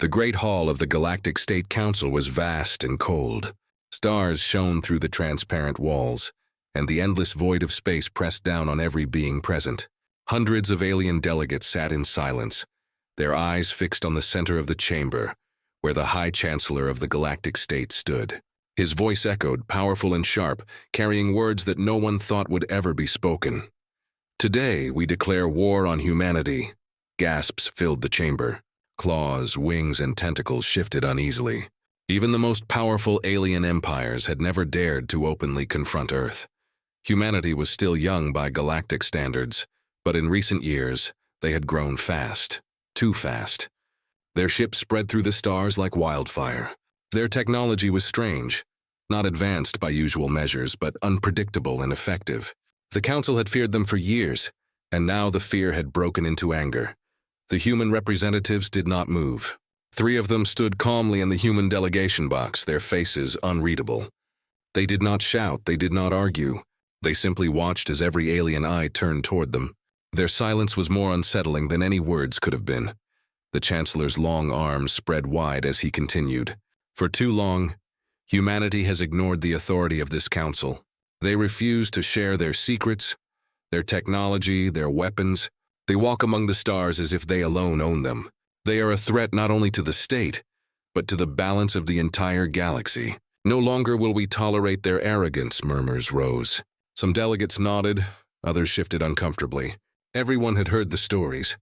The great hall of the Galactic State Council was vast and cold. Stars shone through the transparent walls, and the endless void of space pressed down on every being present. Hundreds of alien delegates sat in silence, their eyes fixed on the center of the chamber, where the High Chancellor of the Galactic State stood. His voice echoed, powerful and sharp, carrying words that no one thought would ever be spoken. "Today we declare war on humanity." Gasps filled the chamber. Claws, wings, and tentacles shifted uneasily. Even the most powerful alien empires had never dared to openly confront Earth. Humanity was still young by galactic standards, but in recent years, they had grown fast. Too fast. Their ships spread through the stars like wildfire. Their technology was strange, not advanced by usual measures, but unpredictable and effective. The Council had feared them for years, and now the fear had broken into anger. The human representatives did not move. 3 of them stood calmly in the human delegation box, their faces unreadable. They did not shout, they did not argue. They simply watched as every alien eye turned toward them. Their silence was more unsettling than any words could have been. The Chancellor's long arms spread wide as he continued. "For too long, humanity has ignored the authority of this council. They refuse to share their secrets, their technology, their weapons. They walk among the stars as if they alone own them. They are a threat not only to the state, but to the balance of the entire galaxy. No longer will we tolerate their arrogance," murmurs rose. Some delegates nodded, others shifted uncomfortably. Everyone had heard the stories.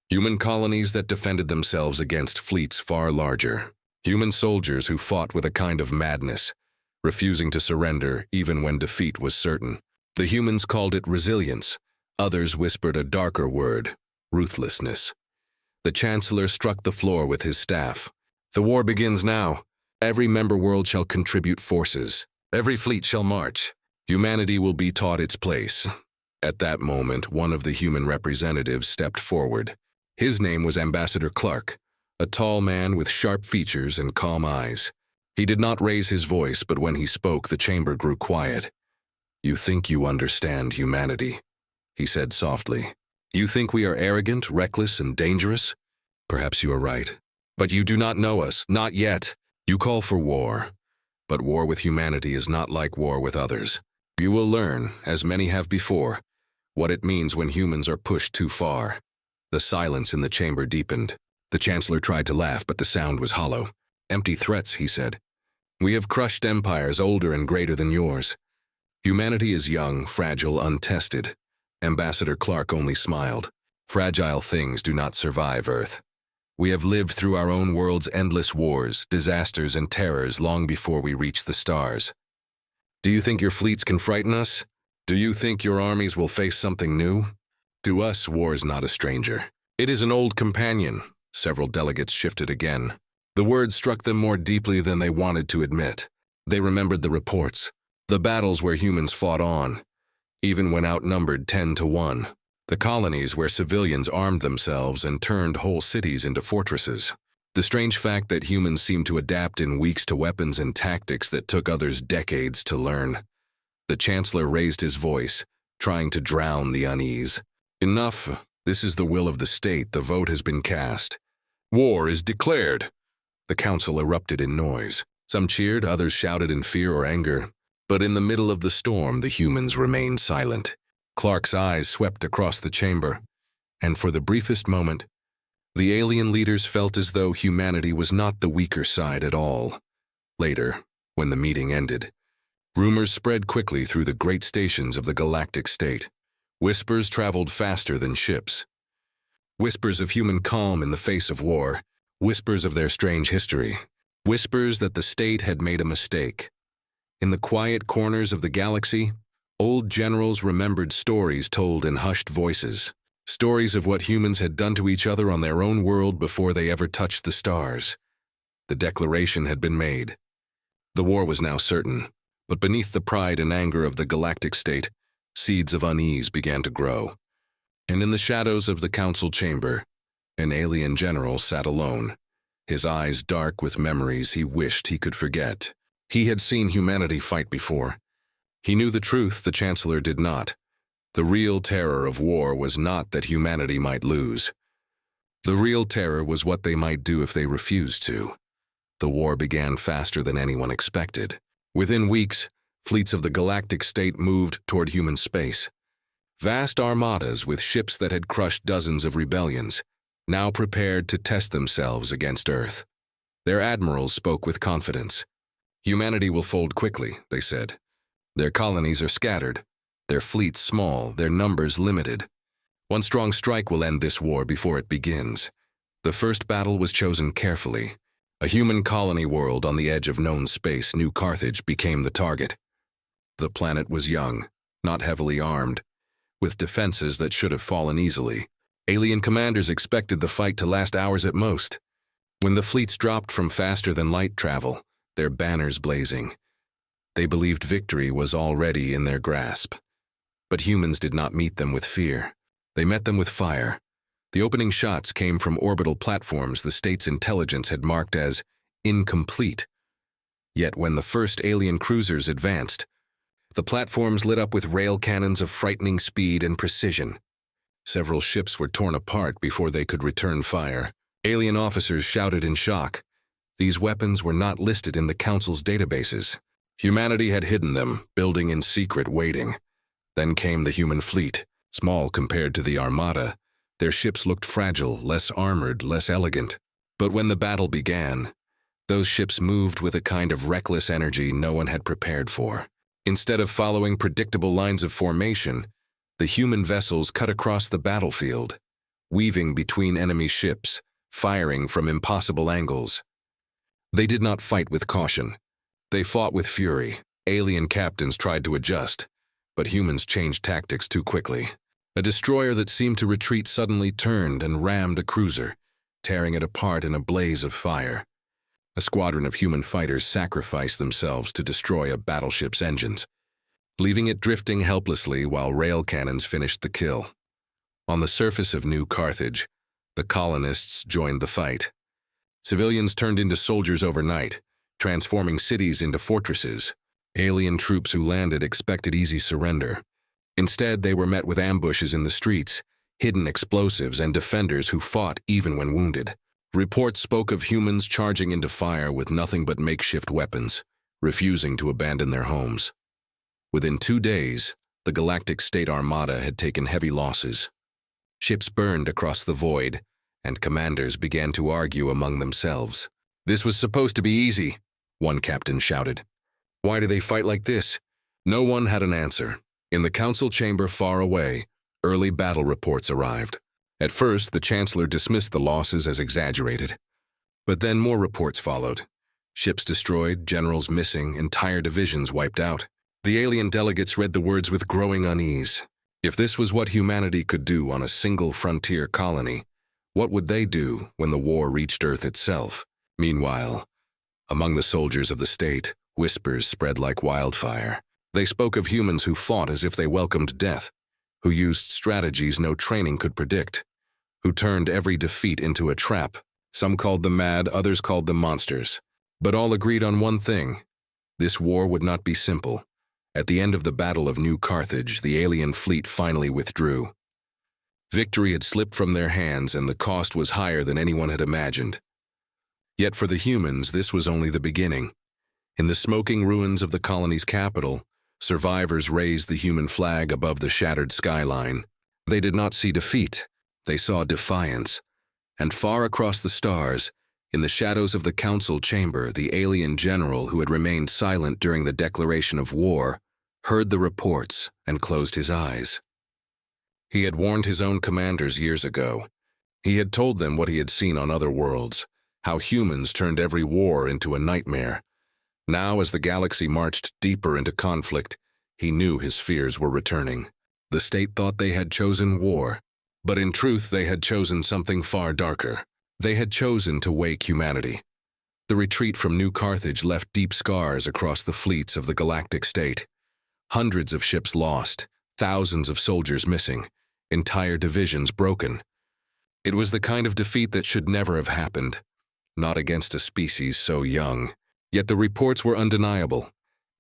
Human colonies that defended themselves against fleets far larger. Human soldiers who fought with a kind of madness, refusing to surrender even when defeat was certain. The humans called it resilience. Others whispered a darker word, ruthlessness. The Chancellor struck the floor with his staff. "The war begins now. Every member world shall contribute forces. Every fleet shall march. Humanity will be taught its place." At that moment, one of the human representatives stepped forward. His name was Ambassador Clark, a tall man with sharp features and calm eyes. He did not raise his voice, but when he spoke, the chamber grew quiet. "You think you understand humanity," he said softly. "You think we are arrogant, reckless, and dangerous? Perhaps you are right. But you do not know us, not yet. You call for war. But war with humanity is not like war with others. You will learn, as many have before, what it means when humans are pushed too far." The silence in the chamber deepened. The Chancellor tried to laugh, but the sound was hollow. "Empty threats," he said. "We have crushed empires older and greater than yours. Humanity is young, fragile, untested." Ambassador Clark only smiled. "Fragile things do not survive Earth. We have lived through our own world's endless wars, disasters, and terrors long before we reach the stars. Do you think your fleets can frighten us? Do you think your armies will face something new? To us, war is not a stranger. It is an old companion." Several delegates shifted again. The words struck them more deeply than they wanted to admit. They remembered the reports, the battles where humans fought on, even when outnumbered 10 to 1. The colonies where civilians armed themselves and turned whole cities into fortresses. The strange fact that humans seem to adapt in weeks to weapons and tactics that took others decades to learn. The Chancellor raised his voice, trying to drown the unease. "Enough. This is the will of the state. The vote has been cast. War is declared." The council erupted in noise. Some cheered, others shouted in fear or anger. But in the middle of the storm, the humans remained silent. Clark's eyes swept across the chamber, and for the briefest moment, the alien leaders felt as though humanity was not the weaker side at all. Later, when the meeting ended, rumors spread quickly through the great stations of the Galactic State. Whispers traveled faster than ships. Whispers of human calm in the face of war. Whispers of their strange history. Whispers that the state had made a mistake. In the quiet corners of the galaxy, old generals remembered stories told in hushed voices. Stories of what humans had done to each other on their own world before they ever touched the stars. The declaration had been made. The war was now certain, but beneath the pride and anger of the Galactic State, seeds of unease began to grow. And in the shadows of the council chamber, an alien general sat alone, his eyes dark with memories he wished he could forget. He had seen humanity fight before. He knew the truth the Chancellor did not. The real terror of war was not that humanity might lose. The real terror was what they might do if they refused to. The war began faster than anyone expected. Within weeks, fleets of the Galactic State moved toward human space. Vast armadas with ships that had crushed dozens of rebellions, now prepared to test themselves against Earth. Their admirals spoke with confidence. Humanity will fold quickly, they said. Their colonies are scattered, their fleets small, their numbers limited. One strong strike will end this war before it begins. The first battle was chosen carefully. A human colony world on the edge of known space, New Carthage, became the target. The planet was young, not heavily armed, with defenses that should have fallen easily. Alien commanders expected the fight to last hours at most. When the fleets dropped from faster-than-light travel, their banners blazing, they believed victory was already in their grasp. But humans did not meet them with fear. They met them with fire. The opening shots came from orbital platforms the state's intelligence had marked as incomplete. Yet when the first alien cruisers advanced, the platforms lit up with rail cannons of frightening speed and precision. Several ships were torn apart before they could return fire. Alien officers shouted in shock. These weapons were not listed in the Council's databases. Humanity had hidden them, building in secret, waiting. Then came the human fleet. Small compared to the armada, their ships looked fragile, less armored, less elegant. But when the battle began, those ships moved with a kind of reckless energy no one had prepared for. Instead of following predictable lines of formation, the human vessels cut across the battlefield, weaving between enemy ships, firing from impossible angles. They did not fight with caution. They fought with fury. Alien captains tried to adjust, but humans changed tactics too quickly. A destroyer that seemed to retreat suddenly turned and rammed a cruiser, tearing it apart in a blaze of fire. A squadron of human fighters sacrificed themselves to destroy a battleship's engines, leaving it drifting helplessly while rail cannons finished the kill. On the surface of New Carthage, the colonists joined the fight. Civilians turned into soldiers overnight, transforming cities into fortresses. Alien troops who landed expected easy surrender. Instead, they were met with ambushes in the streets, hidden explosives, and defenders who fought even when wounded. Reports spoke of humans charging into fire with nothing but makeshift weapons, refusing to abandon their homes. Within 2 days, the Galactic State Armada had taken heavy losses. Ships burned across the void, and commanders began to argue among themselves. "This was supposed to be easy," one captain shouted. "Why do they fight like this?" No one had an answer. In the council chamber far away, early battle reports arrived. At first, the chancellor dismissed the losses as exaggerated. But then more reports followed. Ships destroyed, generals missing, entire divisions wiped out. The alien delegates read the words with growing unease. If this was what humanity could do on a single frontier colony, what would they do when the war reached Earth itself? Meanwhile, among the soldiers of the state, whispers spread like wildfire. They spoke of humans who fought as if they welcomed death, who used strategies no training could predict, who turned every defeat into a trap. Some called them mad, others called them monsters. But all agreed on one thing: this war would not be simple. At the end of the Battle of New Carthage, the alien fleet finally withdrew. Victory had slipped from their hands, and the cost was higher than anyone had imagined. Yet for the humans, this was only the beginning. In the smoking ruins of the colony's capital, survivors raised the human flag above the shattered skyline. They did not see defeat, they saw defiance. And far across the stars, in the shadows of the council chamber, the alien general who had remained silent during the declaration of war heard the reports and closed his eyes. He had warned his own commanders years ago. He had told them what he had seen on other worlds, how humans turned every war into a nightmare. Now, as the galaxy marched deeper into conflict, he knew his fears were returning. The state thought they had chosen war, but in truth they had chosen something far darker. They had chosen to wake humanity. The retreat from New Carthage left deep scars across the fleets of the Galactic State. Hundreds of ships lost, thousands of soldiers missing, entire divisions broken. It was the kind of defeat that should never have happened, not against a species so young. Yet the reports were undeniable,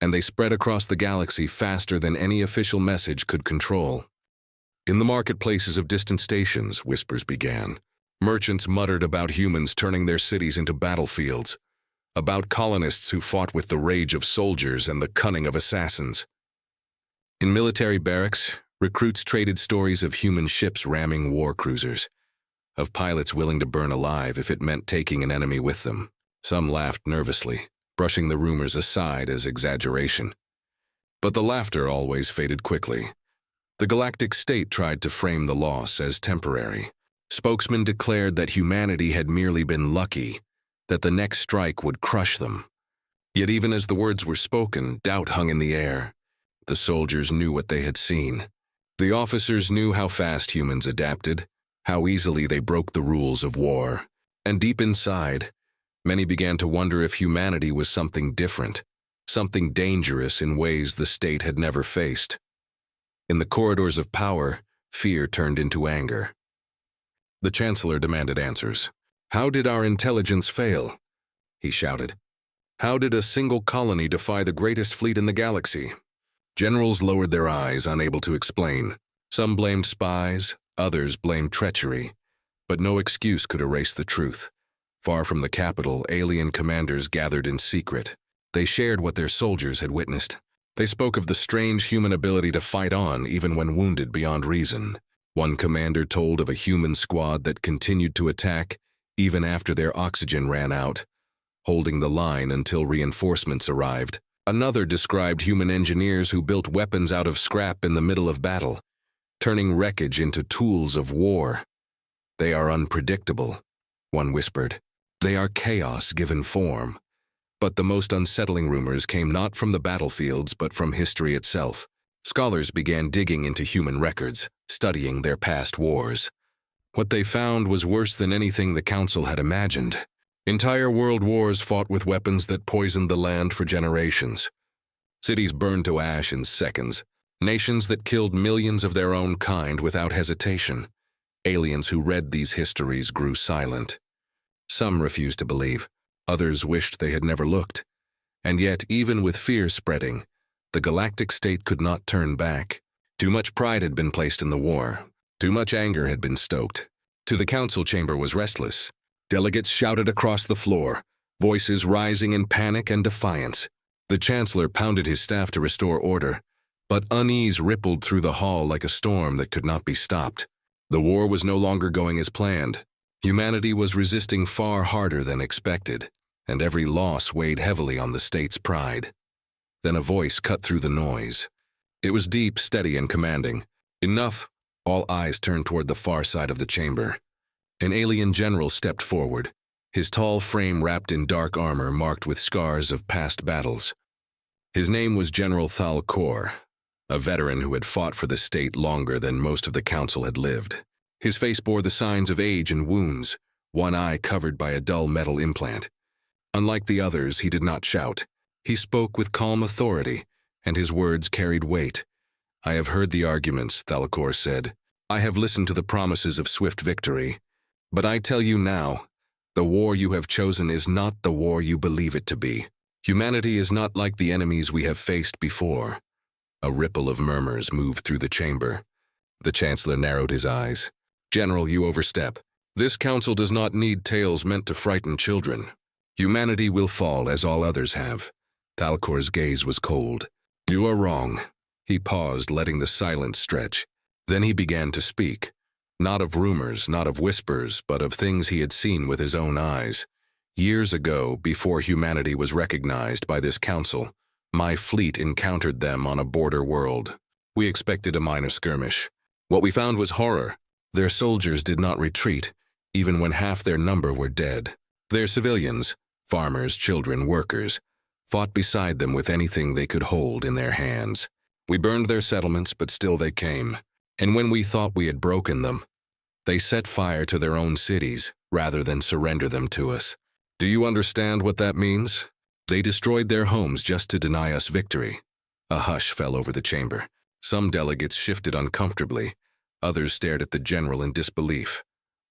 and they spread across the galaxy faster than any official message could control. In the marketplaces of distant stations, whispers began. Merchants muttered about humans turning their cities into battlefields, about colonists who fought with the rage of soldiers and the cunning of assassins. In military barracks, recruits traded stories of human ships ramming war cruisers, of pilots willing to burn alive if it meant taking an enemy with them. Some laughed nervously, brushing the rumors aside as exaggeration. But the laughter always faded quickly. The Galactic State tried to frame the loss as temporary. Spokesmen declared that humanity had merely been lucky, that the next strike would crush them. Yet even as the words were spoken, doubt hung in the air. The soldiers knew what they had seen. The officers knew how fast humans adapted, how easily they broke the rules of war. And deep inside, many began to wonder if humanity was something different, something dangerous in ways the state had never faced. In the corridors of power, fear turned into anger. The Chancellor demanded answers. "How did our intelligence fail?" he shouted. "How did a single colony defy the greatest fleet in the galaxy?" Generals lowered their eyes, unable to explain. Some blamed spies, others blamed treachery, but no excuse could erase the truth. Far from the capital, alien commanders gathered in secret. They shared what their soldiers had witnessed. They spoke of the strange human ability to fight on even when wounded beyond reason. One commander told of a human squad that continued to attack even after their oxygen ran out, holding the line until reinforcements arrived. Another described human engineers who built weapons out of scrap in the middle of battle, turning wreckage into tools of war. "They are unpredictable," one whispered. "They are chaos given form." But the most unsettling rumors came not from the battlefields but from history itself. Scholars began digging into human records, studying their past wars. What they found was worse than anything the Council had imagined. Entire world wars fought with weapons that poisoned the land for generations. Cities burned to ash in seconds. Nations that killed millions of their own kind without hesitation. Aliens who read these histories grew silent. Some refused to believe. Others wished they had never looked. And yet, even with fear spreading, the Galactic State could not turn back. Too much pride had been placed in the war. Too much anger had been stoked. The council chamber was restless. Delegates shouted across the floor, voices rising in panic and defiance. The Chancellor pounded his staff to restore order, but unease rippled through the hall like a storm that could not be stopped. The war was no longer going as planned. Humanity was resisting far harder than expected, and every loss weighed heavily on the state's pride. Then a voice cut through the noise. It was deep, steady, and commanding. "Enough!" All eyes turned toward the far side of the chamber. An alien general stepped forward, his tall frame wrapped in dark armor marked with scars of past battles. His name was General Thalkor, a veteran who had fought for the state longer than most of the council had lived. His face bore the signs of age and wounds, one eye covered by a dull metal implant. Unlike the others, he did not shout. He spoke with calm authority, and his words carried weight. "I have heard the arguments," Thalkor said. "I have listened to the promises of swift victory. But I tell you now, the war you have chosen is not the war you believe it to be. Humanity is not like the enemies we have faced before." A ripple of murmurs moved through the chamber. The Chancellor narrowed his eyes. "General, you overstep. This council does not need tales meant to frighten children. Humanity will fall as all others have." Thalkor's gaze was cold. "You are wrong." He paused, letting the silence stretch. Then he began to speak. Not of rumors, not of whispers, but of things he had seen with his own eyes. "Years ago, before humanity was recognized by this council, my fleet encountered them on a border world. We expected a minor skirmish. What we found was horror. Their soldiers did not retreat, even when half their number were dead. Their civilians, farmers, children, workers, fought beside them with anything they could hold in their hands. We burned their settlements, but still they came. And when we thought we had broken them, they set fire to their own cities rather than surrender them to us. Do you understand what that means? They destroyed their homes just to deny us victory." A hush fell over the chamber. Some delegates shifted uncomfortably. Others stared at the general in disbelief.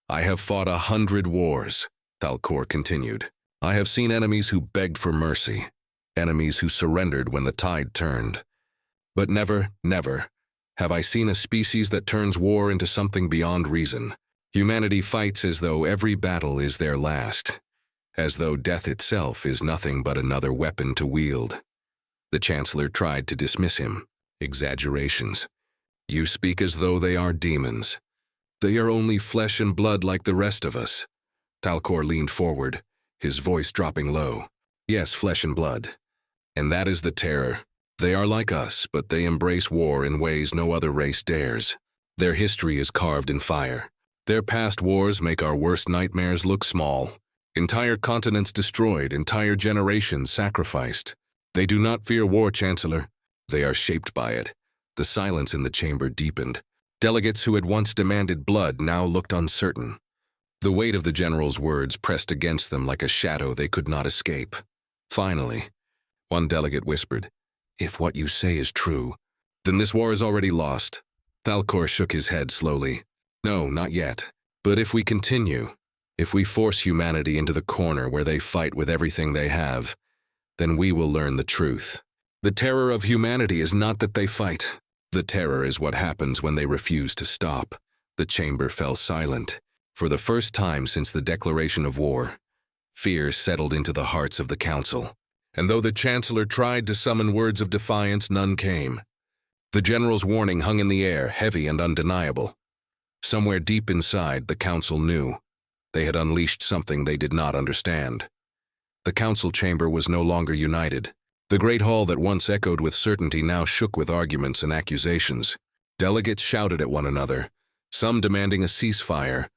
"I have fought 100 wars," Thalkor continued. "I have seen enemies who begged for mercy, enemies who surrendered when the tide turned. But never, never have I seen a species that turns war into something beyond reason. Humanity fights as though every battle is their last, as though death itself is nothing but another weapon to wield. The Chancellor tried to dismiss him. Exaggerations. You speak as though they are demons. They are only flesh and blood like the rest of us. Talcor leaned forward, his voice dropping low. Yes, flesh and blood. And that is the terror. They are like us, but they embrace war in ways no other race dares. Their history is carved in fire. Their past wars make our worst nightmares look small. Entire continents destroyed, entire generations sacrificed. They do not fear war, Chancellor. They are shaped by it. The silence in the chamber deepened. Delegates who had once demanded blood now looked uncertain. The weight of the general's words pressed against them like a shadow they could not escape. Finally, one delegate whispered, "If what you say is true, then this war is already lost." Talcor shook his head slowly. "No, not yet. But if we continue, if we force humanity into the corner where they fight with everything they have, then we will learn the truth. The terror of humanity is not that they fight. The terror is what happens when they refuse to stop." The chamber fell silent. For the first time since the declaration of war, fear settled into the hearts of the council. And though the Chancellor tried to summon words of defiance, none came. The general's warning hung in the air, heavy and undeniable. Somewhere deep inside, the council knew. They had unleashed something they did not understand. The council chamber was no longer united. The great hall that once echoed with certainty now shook with arguments and accusations. Delegates shouted at one another, some demanding a ceasefire,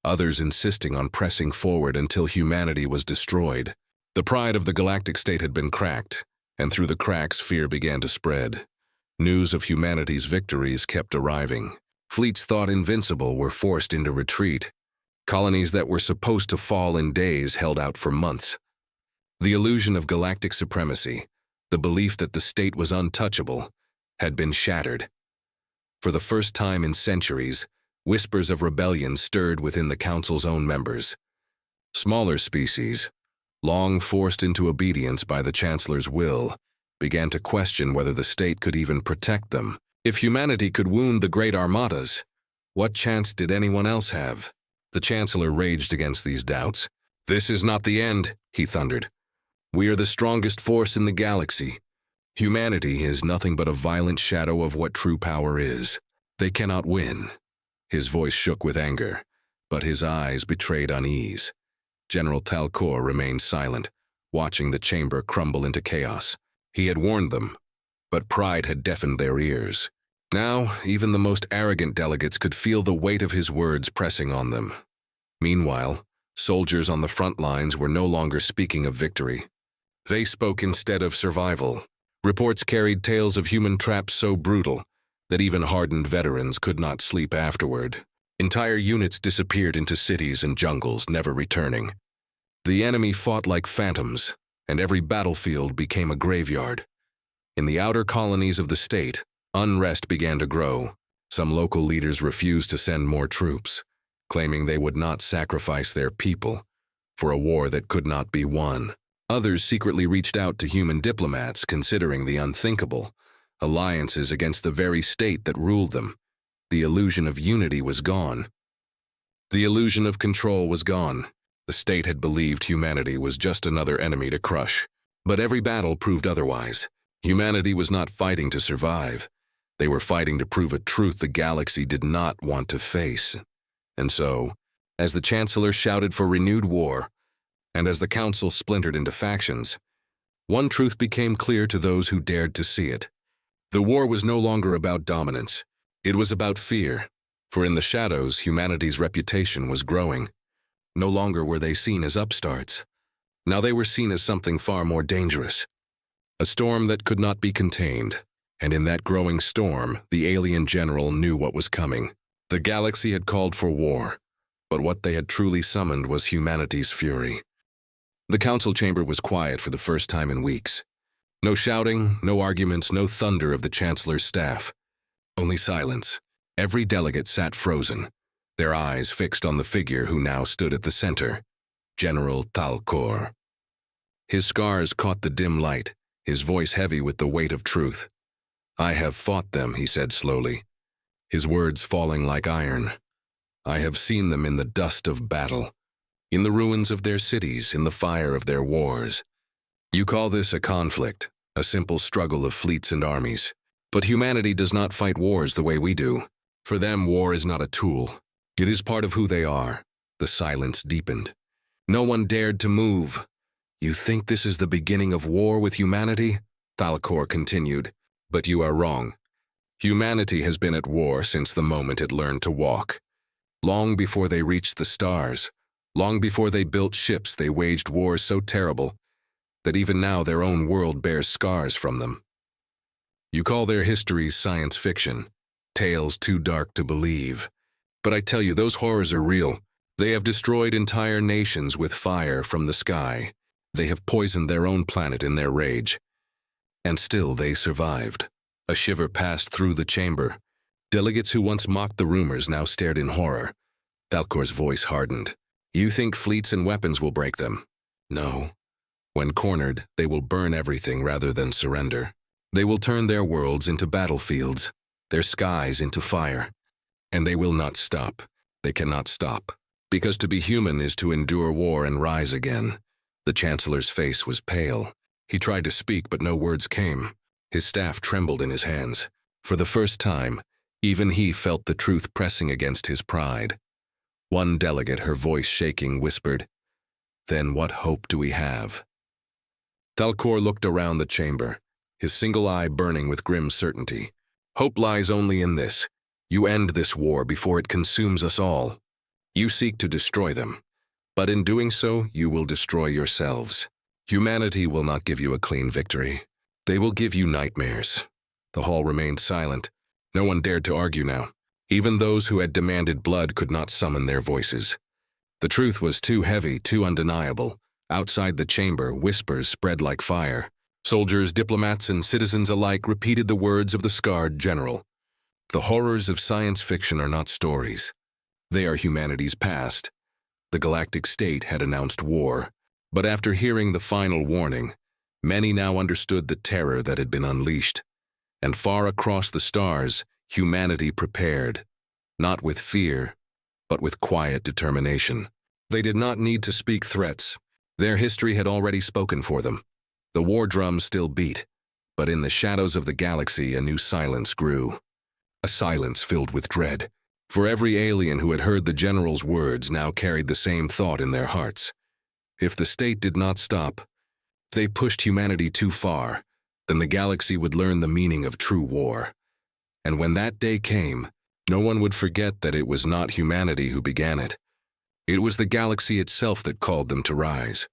others insisting on pressing forward until humanity was destroyed. The pride of the galactic state had been cracked, and through the cracks fear began to spread. News of humanity's victories kept arriving. Fleets thought invincible were forced into retreat. Colonies that were supposed to fall in days held out for months. The illusion of galactic supremacy, the belief that the state was untouchable, had been shattered. For the first time in centuries, whispers of rebellion stirred within the council's own members. Smaller species, long forced into obedience by the Chancellor's will, began to question whether the state could even protect them. If humanity could wound the great armadas, what chance did anyone else have? The Chancellor raged against these doubts. "This is not the end," he thundered. "We are the strongest force in the galaxy. Humanity is nothing but a violent shadow of what true power is. They cannot win." His voice shook with anger, but his eyes betrayed unease. General Talcor remained silent, watching the chamber crumble into chaos. He had warned them, but pride had deafened their ears. Now, even the most arrogant delegates could feel the weight of his words pressing on them. Meanwhile, soldiers on the front lines were no longer speaking of victory. They spoke instead of survival. Reports carried tales of human traps so brutal that even hardened veterans could not sleep afterward. Entire units disappeared into cities and jungles, never returning. The enemy fought like phantoms, and every battlefield became a graveyard. In the outer colonies of the state, unrest began to grow. Some local leaders refused to send more troops, claiming they would not sacrifice their people for a war that could not be won. Others secretly reached out to human diplomats, considering the unthinkable, alliances against the very state that ruled them. The illusion of unity was gone. The illusion of control was gone. The state had believed humanity was just another enemy to crush. But every battle proved otherwise. Humanity was not fighting to survive. They were fighting to prove a truth the galaxy did not want to face. And so, as the Chancellor shouted for renewed war, and as the Council splintered into factions, one truth became clear to those who dared to see it. The war was no longer about dominance. It was about fear, for in the shadows, humanity's reputation was growing. No longer were they seen as upstarts. Now they were seen as something far more dangerous. A storm that could not be contained, and in that growing storm, the alien general knew what was coming. The galaxy had called for war, but what they had truly summoned was humanity's fury. The council chamber was quiet for the first time in weeks. No shouting, no arguments, no thunder of the Chancellor's staff. Only silence. Every delegate sat frozen, their eyes fixed on the figure who now stood at the center, General Talcor. His scars caught the dim light, his voice heavy with the weight of truth. "I have fought them," he said slowly, his words falling like iron. I have seen them in the dust of battle, in the ruins of their cities, in the fire of their wars. You call this a conflict, a simple struggle of fleets and armies. But humanity does not fight wars the way we do. For them, war is not a tool. It is part of who they are. The silence deepened. No one dared to move. You think this is the beginning of war with humanity? Thalcor continued. But you are wrong. Humanity has been at war since the moment it learned to walk. Long before they reached the stars, long before they built ships, they waged wars so terrible that even now their own world bears scars from them. You call their histories science fiction, tales too dark to believe. But I tell you, those horrors are real. They have destroyed entire nations with fire from the sky. They have poisoned their own planet in their rage. And still they survived. A shiver passed through the chamber. Delegates who once mocked the rumors now stared in horror. Thalcor's voice hardened. You think fleets and weapons will break them? No. When cornered, they will burn everything rather than surrender. They will turn their worlds into battlefields, their skies into fire. And they will not stop. They cannot stop. Because to be human is to endure war and rise again. The Chancellor's face was pale. He tried to speak, but no words came. His staff trembled in his hands. For the first time, even he felt the truth pressing against his pride. One delegate, her voice shaking, whispered, "Then what hope do we have?" Thalcor looked around the chamber, his single eye burning with grim certainty. Hope lies only in this. You end this war before it consumes us all. You seek to destroy them, but in doing so, you will destroy yourselves. Humanity will not give you a clean victory. They will give you nightmares. The hall remained silent. No one dared to argue now. Even those who had demanded blood could not summon their voices. The truth was too heavy, too undeniable. Outside the chamber, whispers spread like fire. Soldiers, diplomats, and citizens alike repeated the words of the scarred general. The horrors of science fiction are not stories. They are humanity's past. The Galactic State had announced war, but after hearing the final warning, many now understood the terror that had been unleashed. And far across the stars, humanity prepared, not with fear, but with quiet determination. They did not need to speak threats. Their history had already spoken for them. The war drums still beat, but in the shadows of the galaxy a new silence grew. A silence filled with dread. For every alien who had heard the general's words now carried the same thought in their hearts. If the state did not stop, if they pushed humanity too far, then the galaxy would learn the meaning of true war. And when that day came, no one would forget that it was not humanity who began it. It was the galaxy itself that called them to rise.